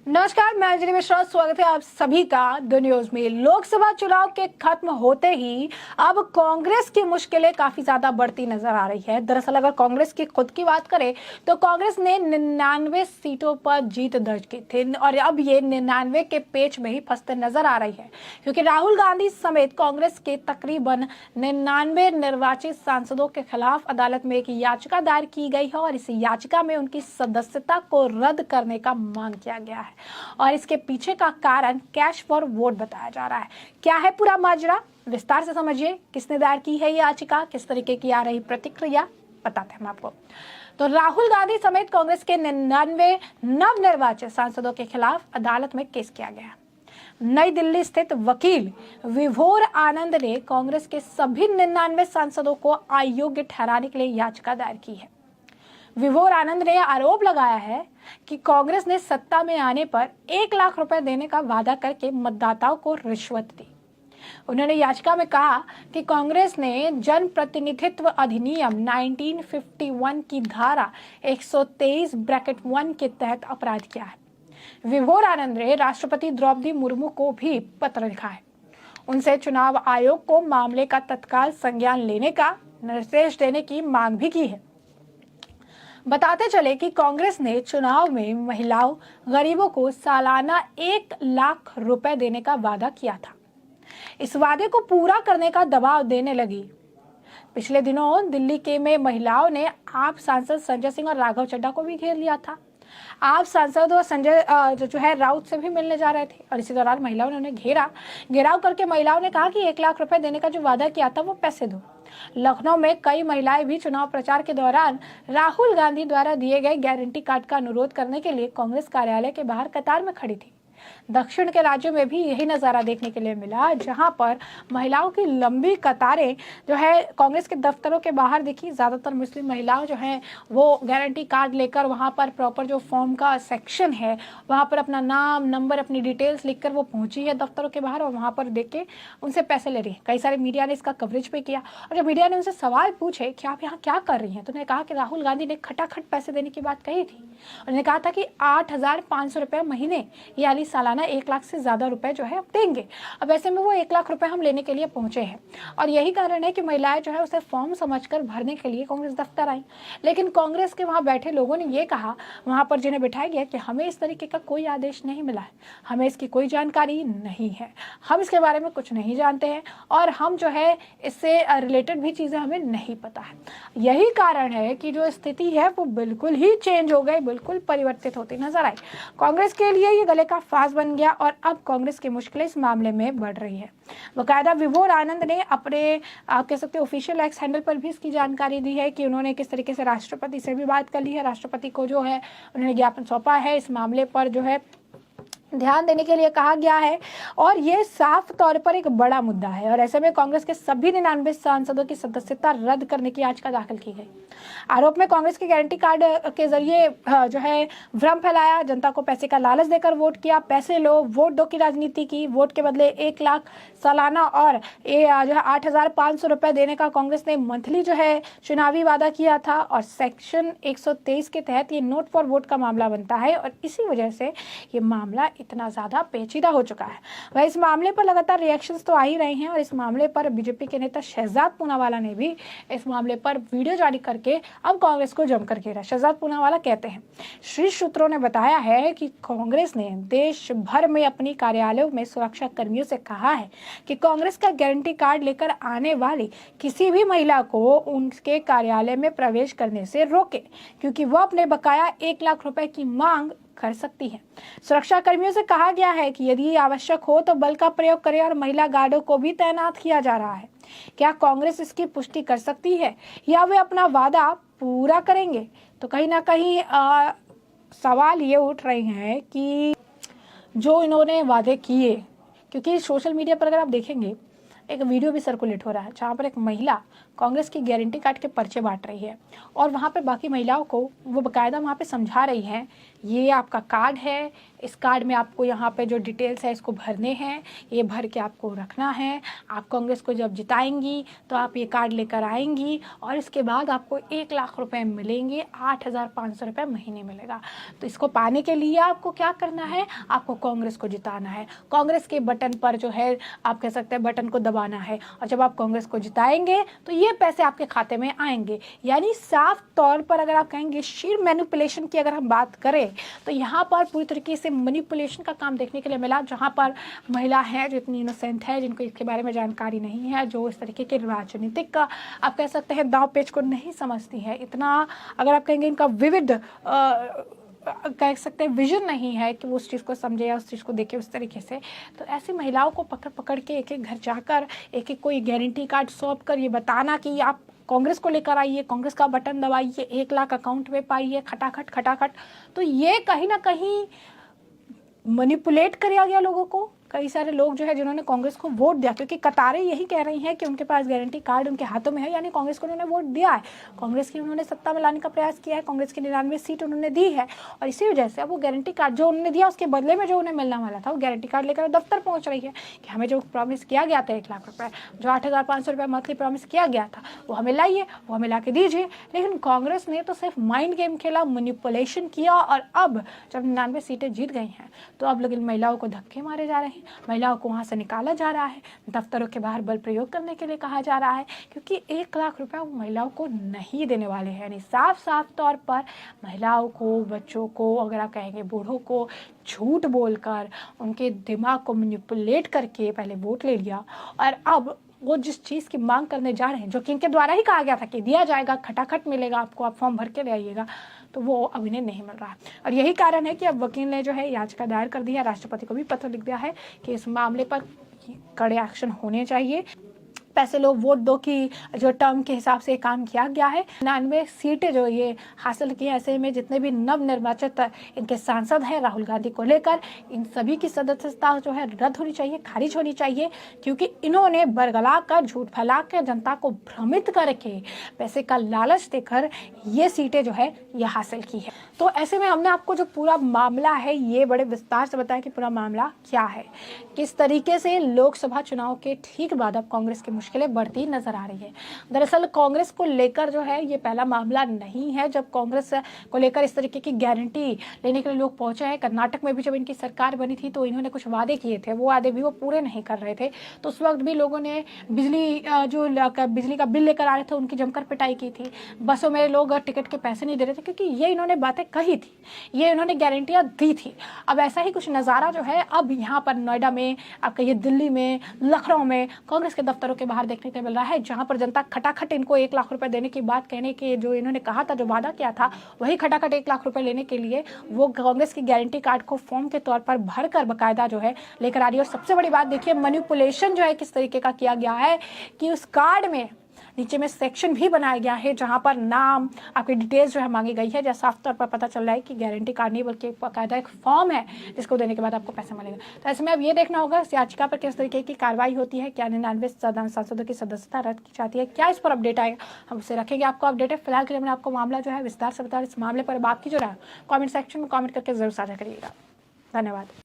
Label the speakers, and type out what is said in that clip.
Speaker 1: नमस्कार, मैं अंजलि मिश्रा। स्वागत है आप सभी का द न्यूज में। लोकसभा चुनाव के खत्म होते ही अब कांग्रेस की मुश्किलें काफी ज्यादा बढ़ती नजर आ रही है। दरअसल अगर कांग्रेस की खुद की बात करें तो कांग्रेस ने 99 सीटों पर जीत दर्ज की थी और अब ये 99 के पेच में ही फंसते नजर आ रही है, क्योंकि राहुल गांधी समेत कांग्रेस के तकरीबन 99 निर्वाचित सांसदों के खिलाफ अदालत में एक याचिका दायर की गई है और इस याचिका में उनकी सदस्यता को रद्द करने का मांग किया गया है। और इसके पीछे का कारण कैश फॉर वोट बताया जा रहा है। क्या है पूरा माजरा, विस्तार से समझिए। किसने दायर की है याचिका, किस तरीके की आ रही प्रतिक्रिया, बताते हैं हम आपको। तो राहुल गांधी समेत कांग्रेस के 99 नवनिर्वाचित सांसदों के खिलाफ अदालत में केस किया गया। नई दिल्ली स्थित वकील विभोर आनंद ने कांग्रेस के सभी 99 सांसदों को अयोग्य ठहराने के लिए याचिका दायर की है। विभोर आनंद ने आरोप लगाया है कि कांग्रेस ने सत्ता में आने पर 1 लाख रुपए देने का वादा करके मतदाताओं को रिश्वत दी। उन्होंने याचिका में कहा कि कांग्रेस ने जन प्रतिनिधित्व अधिनियम 1951 की धारा 123(1) के तहत अपराध किया है। विभोर आनंद ने राष्ट्रपति द्रौपदी मुर्मू को भी पत्र लिखा है। उनसे चुनाव आयोग को मामले का तत्काल संज्ञान लेने का निर्देश देने की मांग भी की है। बताते चले कि कांग्रेस ने चुनाव में महिलाओं, गरीबों को सालाना 1 लाख रुपए देने का वादा किया था। इस वादे को पूरा करने का दबाव देने लगी। पिछले दिनों दिल्ली के में महिलाओं ने आप सांसद संजय सिंह और राघव चड्ढा को भी घेर लिया था। आप सांसद और संजय जो है राउत से भी मिलने जा रहे थे और इसी दौरान महिलाओं ने उन्हें घेराव करके महिलाओं ने कहा कि 1 लाख रुपए देने का जो वादा किया था वो पैसे दो। लखनऊ में कई महिलाएं भी चुनाव प्रचार के दौरान राहुल गांधी द्वारा दिए गए गारंटी कार्ड का अनुरोध करने के लिए कांग्रेस कार्यालय के बाहर कतार में खड़ी थी। दक्षिण के राज्यों में भी यही नजारा देखने के लिए मिला, जहां पर महिलाओं की लंबी कतारें जो है कांग्रेस के दफ्तरों के बाहर दिखी। ज्यादातर मुस्लिम महिलाओं जो हैं वो गारंटी कार्ड लेकर वहां पर प्रॉपर जो फॉर्म का सेक्शन है वहां पर अपना नाम, नंबर, अपनी डिटेल्स लिखकर वो पहुंची है दफ्तरों के बाहर और वहां पर देख के उनसे पैसे ले रही है। कई सारे मीडिया ने इसका कवरेज भी किया और जब मीडिया ने उनसे सवाल पूछे कि आप यहाँ क्या कर रही हैं, तो उन्होंने कहा कि राहुल गांधी ने खटाखट पैसे देने की बात कही थी। उन्होंने कहा था कि 8,500 रुपये महीने यानी सालाना 1 लाख से ज्यादा रुपए जो है देंगे। अब ऐसे में वो 1 लाख रुपए हम लेने के लिए पहुंचे हैं और यही कारण है कि महिलाएं जो है उसे फॉर्म समझकर भरने के लिए कांग्रेस दफ्तर आई। लेकिन कांग्रेस के वहां बैठे लोगों ने ये कहा, वहां पर जिन्हें बिठाया गया, कि हमें इस तरीके का कोई आदेश नहीं मिला है, हमें इसकी कोई जानकारी नहीं है, हम इसके बारे में कुछ नहीं जानते हैं और हम जो है इससे रिलेटेड भी चीजें हमें नहीं पता है। यही कारण है कि जो स्थिति है वो बिल्कुल ही चेंज हो गई, बिल्कुल परिवर्तित होती नजर आई। कांग्रेस के लिए ये गले का फांस बन गया और अब कांग्रेस की मुश्किलें इस मामले में बढ़ रही है। बकायदा विभोर आनंद ने अपने आप कह सकते ऑफिशियल एक्स हैंडल पर भी इसकी जानकारी दी है कि उन्होंने किस तरीके से राष्ट्रपति से भी बात कर ली है। राष्ट्रपति को जो है उन्होंने ज्ञापन सौंपा है, इस मामले पर जो है ध्यान देने के लिए कहा गया है और ये साफ तौर पर एक बड़ा मुद्दा है। और ऐसे में कांग्रेस के सभी 99 सांसदों की सदस्यता रद्द करने की याचिका दाखिल की गई। आरोप में कांग्रेस के गारंटी कार्ड के जरिए जो है भ्रम फैलाया, जनता को पैसे का लालच देकर वोट किया, पैसे लो वोट दो की राजनीति की, वोट के बदले 1 लाख सालाना और जो है 8,500 रुपए देने का कांग्रेस ने मंथली जो है चुनावी वादा किया था। और सेक्शन 123 के तहत ये नोट फॉर वोट का मामला बनता है और इसी वजह से ये मामला इतना ज्यादा पेचीदा हो चुका है। वह इस मामले पर लगातार रिएक्शंस तो आ ही रहे हैं और इस मामले पर बीजेपी के नेता शहजाद पूनावाला ने भी इस मामले पर वीडियो जारी करके अब कांग्रेस को जमकर घेरा। शहजाद पूनावाला कहते हैं, शीर्ष सूत्रों ने बताया है कि कांग्रेस ने देश भर में अपनी कार्यालयों में सुरक्षा कर्मियों से कहा है कि कांग्रेस का गारंटी कार्ड लेकर आने वाली किसी भी महिला को उनके कार्यालय में प्रवेश करने से रोके, क्योंकि वो अपने बकाया 1 लाख रुपए की मांग कर सकती है। सुरक्षा कर्मियों से कहा गया है कि यदि आवश्यक हो तो बल का प्रयोग करें और महिला गार्डों को भी तैनात किया जा रहा है। क्या कांग्रेस इसकी पुष्टि कर सकती है या वे अपना वादा पूरा करेंगे? तो कहीं ना कहीं सवाल ये उठ रहे हैं कि जो इन्होंने वादे किए, क्योंकि सोशल मीडिया पर अगर आप देखेंगे एक वीडियो भी सर्कुलेट हो रहा है जहाँ पर एक महिला कांग्रेस की गारंटी कार्ड के पर्चे बांट रही है और वहाँ पे बाकी महिलाओं को वो बकायदा वहाँ पे समझा रही है ये आपका कार्ड है, इस कार्ड में आपको यहाँ पे जो डिटेल्स है इसको भरने हैं, ये भर के आपको रखना है। आप कांग्रेस को जब जिताएंगी तो आप ये कार्ड लेकर आएंगी और इसके बाद आपको 1 लाख रुपए मिलेंगे, 8,500 रुपये महीने मिलेगा। तो इसको पाने के लिए आपको क्या करना है, आपको कांग्रेस को जिताना है। कांग्रेस के बटन पर जो है आप कह सकते हैं बटन को दबाना है और जब आप कांग्रेस को जिताएंगे तो ये पैसे आपके खाते में आएंगे। यानी साफ तौर पर अगर आप कहेंगे शीर मैनिपुलेशन की अगर हम बात करें तो यहाँ पर पूरी तरीके से मैनिपुलेशन का काम देखने के लिए मिला, जहाँ पर महिला है जो इतनी इनोसेंट है, जिनको इसके बारे में जानकारी नहीं है, जो इस तरीके के राजनीतिक का आप कह सकते हैं दांव पेच को नहीं समझती है, इतना अगर आप कहेंगे इनका विविध कह सकते हैं विजन नहीं है कि वो उस चीज़ को समझे या उस चीज़ को देखे उस तरीके से। तो ऐसी महिलाओं को पकड़ पकड़ के एक एक घर जाकर एक एक कोई गारंटी कार्ड सौंप कर ये बताना कि आप कांग्रेस को लेकर आइए, कांग्रेस का बटन दबाइए, 1 लाख अकाउंट में पाइए, खटाखट खटाखट। तो ये कहीं ना कहीं मैनिपुलेट किया गया लोगों को। कई सारे लोग जो है जिन्होंने कांग्रेस को वोट दिया, क्योंकि कतारें यही कह रही हैं कि उनके पास गारंटी कार्ड उनके हाथों में है, यानी कांग्रेस को उन्होंने वोट दिया है, कांग्रेस की उन्होंने सत्ता में लाने का प्रयास किया है, कांग्रेस की 99 सीट उन्होंने दी है और इसी वजह से अब वो गारंटी कार्ड जो उन्होंने दिया उसके बदले में जो उन्हें मिलने वाला था वो गारंटी कार्ड लेकर दफ्तर पहुंच रही है कि हमें जो प्रॉमिस किया गया था 1 लाख रुपये, जो 8,500 रुपये मंथली प्रॉमिस किया गया था वो हमें लाइए, वो हमें ला के दीजिए। लेकिन कांग्रेस ने तो सिर्फ माइंड गेम खेला, मैनिपुलेशन किया और अब जब 99 सीटें जीत गई हैं तो अब लेकिन महिलाओं को धक्के मारे जा रहे हैं, महिलाओं को से निकाला जा रहा है, दफ्तरों के बाहर बल प्रयोग करने के लिए कहा जा रहा है, क्योंकि 1 लाख रुपया वो महिलाओं को नहीं देने वाले हैं। यानी साफ साफ तौर पर महिलाओं को, बच्चों को, अगर आप कहेंगे बूढ़ों को झूठ बोलकर उनके दिमाग को मैनिपुलेट करके पहले वोट ले लिया और अब वो जिस चीज़ की मांग करने जा रहे हैं, जो कि इनके द्वारा ही कहा गया था कि दिया जाएगा, खटाखट मिलेगा आपको, आप फॉर्म भर के ले आइएगा, तो वो अब इन्हें नहीं मिल रहा है। और यही कारण है कि अब वकील ने जो है याचिका दायर कर दी है, राष्ट्रपति को भी पत्र लिख दिया है कि इस मामले पर कड़े एक्शन होने चाहिए। पैसे लोग वोट दो की जो टर्म के हिसाब से काम किया गया है, 99 सीटें जो ये हासिल की, ऐसे में जितने भी नवनिर्वाचित इनके सांसद हैं राहुल गांधी को लेकर, इन सभी की सदस्यता जो है रद्द होनी चाहिए, खारिज होनी चाहिए, क्योंकि इन्होंने बरगला कर, झूठ फैला कर, जनता को भ्रमित करके, पैसे का लालच देकर ये सीटें जो है ये हासिल की है। तो ऐसे में हमने आपको जो पूरा मामला है ये बड़े विस्तार से बताया कि पूरा मामला क्या है, किस तरीके से लोकसभा चुनाव के ठीक बाद अब कांग्रेस की मुश्किलें बढ़ती नजर आ रही है। दरअसल कांग्रेस को लेकर जो है ये पहला मामला नहीं है जब कांग्रेस को लेकर इस तरीके की गारंटी लेने के लिए लोग पहुंचे हैं। कर्नाटक में भी जब इनकी सरकार बनी थी तो इन्होंने कुछ वादे किए थे, वो वादे भी वो पूरे नहीं कर रहे थे, तो उस वक्त भी लोगों ने बिजली का बिल लेकर आ रहे थे उनकी जमकर पिटाई की थी। बसों में लोग टिकट के पैसे नहीं दे रहे थे क्योंकि ये इन्होंने बातें कही थी, ये इन्होंने गारंटियां दी थी। अब ऐसा ही कुछ नज़ारा जो है अब यहाँ पर नोएडा में, आप कहिए दिल्ली में, लखनऊ में कांग्रेस के दफ्तरों के बाहर देखने को मिल रहा है, जहां पर जनता खटाखट इनको 1 लाख रुपए देने की बात कहने के जो इन्होंने कहा था, जो वादा किया था, वही खटाखट 1 लाख रुपए लेने के लिए वो कांग्रेस की गारंटी कार्ड को फॉर्म के तौर पर भरकर बकायदा जो है लेकर आ रही है। और सबसे बड़ी बात देखिए मैनिपुलेशन जो है किस तरीके का किया गया है कि उस कार्ड में नीचे में सेक्शन भी बनाया गया है जहां पर नाम, आपकी डिटेल्स जो है मांगी गई है, जैसा साफ तौर पर पता चल रहा है कि गारंटी कार्ड नहीं बल्कि बाकायदा एक फॉर्म है जिसको देने के बाद आपको पैसा मिलेगा। तो ऐसे में अब ये देखना होगा इस याचिका पर किस तरीके की कार्रवाई होती है, क्या 99 सांसदों की सदस्यता रद्द की जाती है, क्या इस पर अपडेट आएगा, हम उसे रखेंगे आपको अपडेटेड। फिलहाल के लिए मैंने आपको मामला जो है विस्तार से बताया। इस मामले पर आपकी जो रहा कॉमेंट सेक्शन में कॉमेंट करके जरूर साझा करिएगा। धन्यवाद।